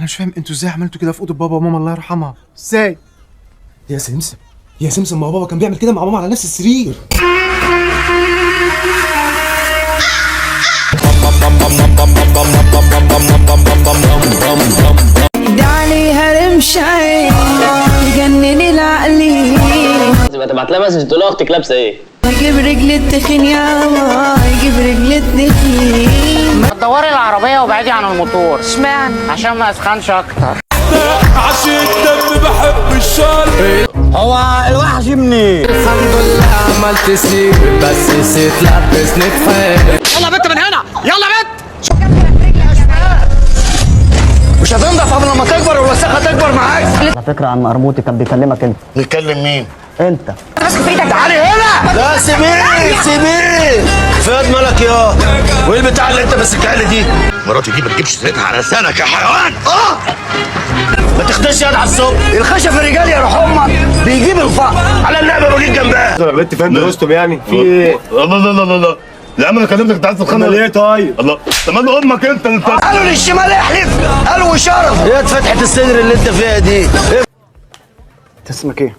انا مش فاهم انتوا ازاي عملتوا كده في اوضه بابا وماما الله يرحمها؟ ازاي؟ يا سمسم يا سمسم، ما هو بابا كان بيعمل كده مع ماما على نفس السرير. ده عليها رمشاي جنن العقلي. تبعت لها مسج تقول لها اختك لابسه ايه؟ يجيب رجل التخين يابا، يجيب رجل التخين. ما تدوري العربية وبعدي عن الموتور. اشمعنى؟ عشان ما اسخنش اكتر. عشان الدم بحب الشر. هو الوحش منين؟ الحمد لله عملت سيب بس نسيت لبسني تفاهم. يلا بنت من هنا، يلا بنت. مش هتنضف قبل لما تكبر والوساخه تكبر معاك. على فكره عم مرموطي كان بيكلمك انت. بيكلم مين؟ انت ماسك في ايدك. تعالي هنا. لا سيبيه سيبيه. فاد مالك يا وايه البتاع اللي انت ماسكها لي دي؟ مراتي دي ما تجيبش سيرتها على لسانك يا حيوان. ما تاخدش يد على الصبح. الخشب الرجال يا روح امك بيجيب الفقر على النعمه وليد جنبها. يا بنت فاهم دروستم يعني في ايه؟ لا لا لا لا يا عم انا كلمتك انت عايز تتخانق ليه طيب؟ الله طب ما امك انت قالوا للشمال احلف قالوا وشرف. ايه فتحه الصدر اللي انت فيها دي؟ انت اسمك ايه؟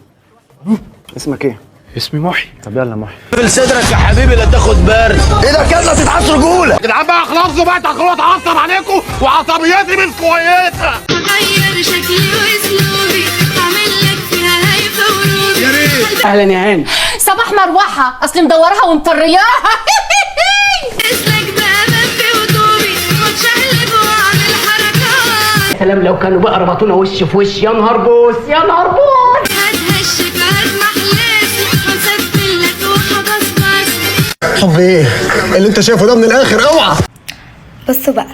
اسمك ايه؟ اسمي محي. طب يلا محي. في صدرك يا حبيبي لا تاخد برد. ايه ده كده تتعص رجوله. يا جدعان بقى خلصوا بقى تاخدوا اتعصب عليكم وعصبيتي مش كويسه. غير شكلي واسلوبي اعمل لك فيها هيفا وروبي. يا ريت. اهلا يا هاني. صباح مروحه اصل مدورها ومطرياها. اسلك بقى بفي وطوبي واتشقلب واعمل حركات. سلام لو كانوا بقى ربطونا وش في وش. يا نهار بوس يا نهار بوس. هتهشك هتمحلس وسجل لك وحبسبس. طب ايه اللي انت شايفه ده من الاخر؟ اوعى. بصوا بقى،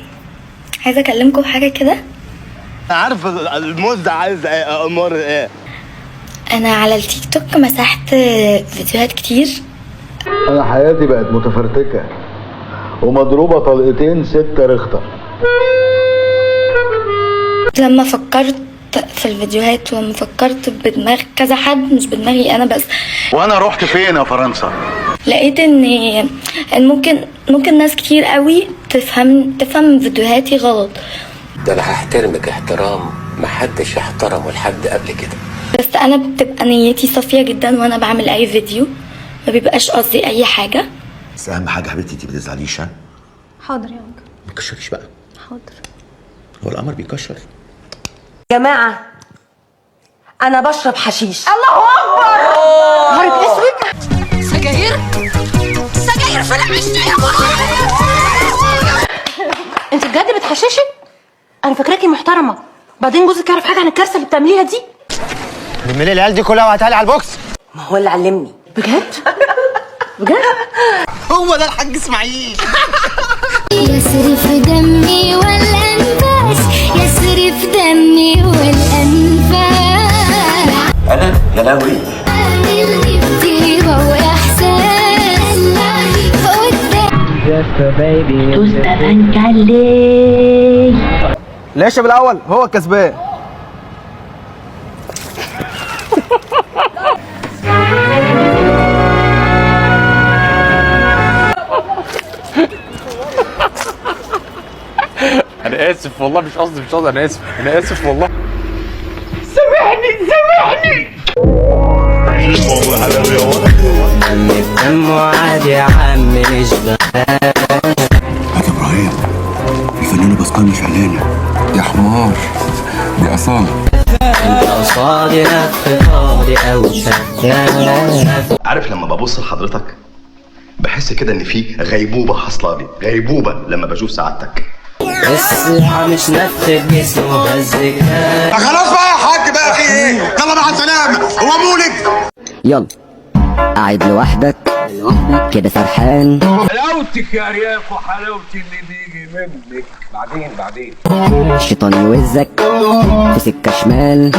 عايزه اكلمكم في حاجه كده. انا عارف الموز ده عايز ايه امور ايه. انا على التيك توك مسحت فيديوهات كتير. انا حياتي بقت متفرتكه ومضروبه طلقتين 6 ريختر. لما فكرت في الفيديوهات ولما فكرت بدماغ كذا حد مش بدماغي انا بس. وانا رحت فين يا فرنسا؟ لقيت ان ممكن ناس كتير قوي تفهم فيديوهاتي غلط. ده انا هحترمك احترام محدش احترمه لحد قبل كده. بس انا بتبقى نيتي صافيه جدا وانا بعمل اي فيديو، ما بيبقاش قصدي اي حاجه. بس اهم حاجه حبيبتي انت ما تزعليش. ها حاضر يا انكل. ما تكشريش بقى. حاضر. هو القمر بيكشر. يا جماعه انا بشرب حشيش. الله اكبر. نهارك اسود. سجاير سجاير في العشق يا انت بجد بتحششي؟ انا فاكراكي محترمه، بعدين جوزك يعرف حاجه عن الكارثه اللي بتعمليها دي؟ لملي العيال دي كلها وهاتها لي على البوكس. ما هو اللي علمني. بجد؟ بجد؟ هو ده الحاج اسماعيل. يسرف دمي والانفاس يسرف دمي والانفاس. انا يا لهوي عامل بطيبه واحساس قدام تستفنك عليه. ليش بالاول هو الكسبان. انا اسف والله مش قصدي انا اسف والله. سامحني. دم عادي يا عم نشبه. حاج ابراهيم الفنانه بسطان مش اعلانه يا حمار دي اصاله. انت قصادي نفضي او شغال. عارف لما ببص لحضرتك بحس كده ان في غيبوبه حصلالي، غيبوبه لما بشوف سعادتك. الصحة مش نفخ الجسم وهزك. خلاص بقى يا حاج بقى في ايه؟ يلا مع السلامه. هو مولد. يلا قاعد لوحدك كده سرحان. حلاوتك يا رياف وحلاوتي اللي بيجي منك. بعدين الشيطان يوزك في سكة شمال.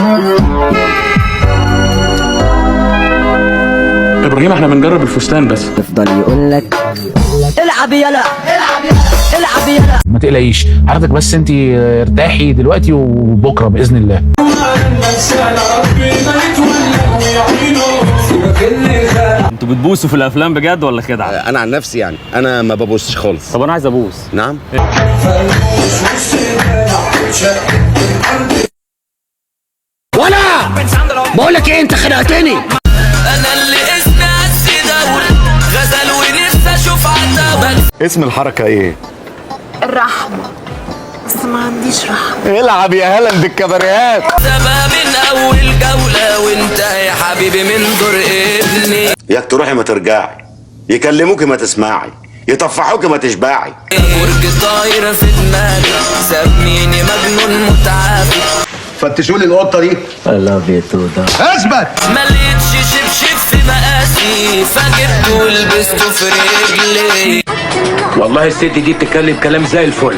ابراهيم احنا بنجرب الفستان بس. يفضل يقولك العب يلا العب يلا. ما تقلقيش حضرتك، بس انت ارتاحي دلوقتي وبكره باذن الله. انتوا بتبوسوا في الافلام بجد ولا كده؟ انا عن نفسي يعني انا ما ببوسش خالص. طب انا عايز ابوس. نعم. ولا بقول لك ايه، انت خنقتني. انا اللي اسمي عزي دور غزل ونفسي اشوف عتبك. اسم الحركة ايه؟ الرحمة، بس ما عنديش رحمة. العب يا هلند الكباريات. سبا من اول جولة وانت يا حبيبي من دور ابني. ياك تروحي ما ترجعي، يكلموكي ما تسمعي، يطفحوكي ما تشبعي. برج طايرة في دماغي سميني مجنون متعافي. فتشوا لي القطة دي. I love you too. اثبت. ما لقيتش شبشب في مقاسي فجبته ولبسته في رجلي. والله الست دي بتتكلم كلام زي الفل.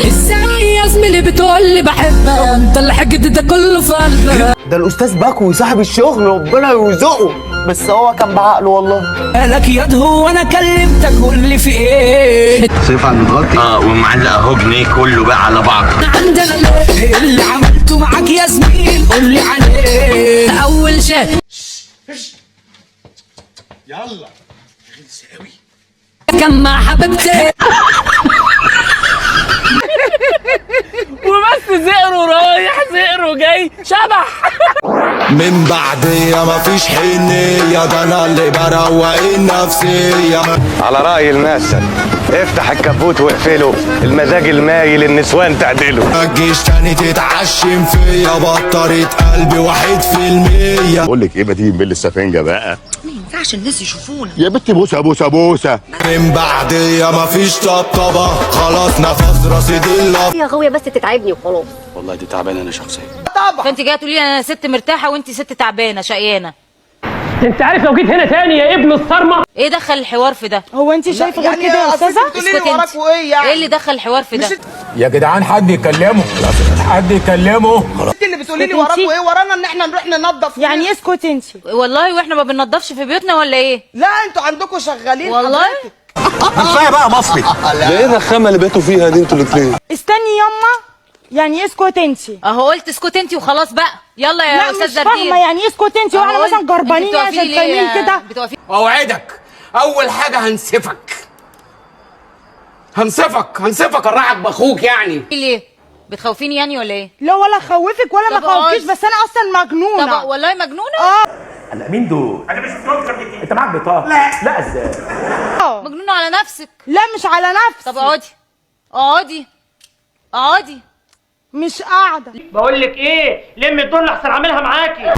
ازاي يا زميلي بتقولي بحبك وانت اللي حقد ده كله في قلبك؟ ده الاستاذ باكو صاحب الشغل، ربنا يرزقه، بس هو كان بعقله والله. قالك ياض هو انا كلمتك قول لي في ايه؟ صيف على المتغطي. ومعلق اهو جنيه كله بقى على بعض. عندنا اللي عملته معاك يا زميل قول لي عليه. اول شيء يلا كان مع حبيبتي وبس زقروا رايح زقروا جاي شبح. من بعدية مفيش حنية ده انا اللي بروق النفسية. على رأي المثل افتح الكبوت واقفله، المزاج المايل النسوان تعدله. ما تجيش تاني تتعشم فيا بطارية قلبي 1%. بقول لك ايه، ما تيجي نبل السفنجة بقى. ما ينفعش الناس يشوفونا. يا بنتي بوسة بوسة بوسة. من بعدية مفيش طبطبة خلاص نفس راسي دلة. يا غوية بس تتعبني وخلاص. والله دي تعبان انا شخصيا. فانت جايه تقولي انا ست مرتاحه وانت ست تعبانه شقيانه. انت عارف لو جيت هنا تاني يا ابن الصرمه. ايه دخل الحوار في ده؟ هو انت شايفه غير كده يا استاذه؟ اسكت انت. ايه اللي دخل الحوار في ده؟ يا جدعان حد يكلمه، حد يكلمه. انت اللي بتقولي لي وراك وايه؟ ورانا ان احنا نروح ننظف. يعني اسكت انت. والله واحنا ما بننضفش في بيوتنا ولا ايه؟ لا انتوا عندكم شغالين والله. كفايه بقى مصري. ده ايه الرخامه اللي بقيتوا فيها دي انتوا الاثنين؟ استني يما، يعني اسكت انت. اهو قلت اسكت انت وخلاص بقى. يلا يا استاذ زردين. لا مش فاهمه يعني اسكت انت واحنا مثلا جربانين عشان فاهمين كده. اوعدك اول حاجه هنصفك اراعك باخوك يعني. ليه؟ بتخوفيني يعني ولا ايه؟ لا ولا خوفك ولا ما خوفكيش، بس انا اصلا مجنونه. طب والله مجنونه؟ انا مين دول؟ انا مش دول. انت معاك بطاقه؟ لا ازاي؟ مجنونه على نفسك. لا مش على نفسي. طب اقعدي. مش قاعده. بقول لك ايه، لم الدول احسن اعملها معاكي.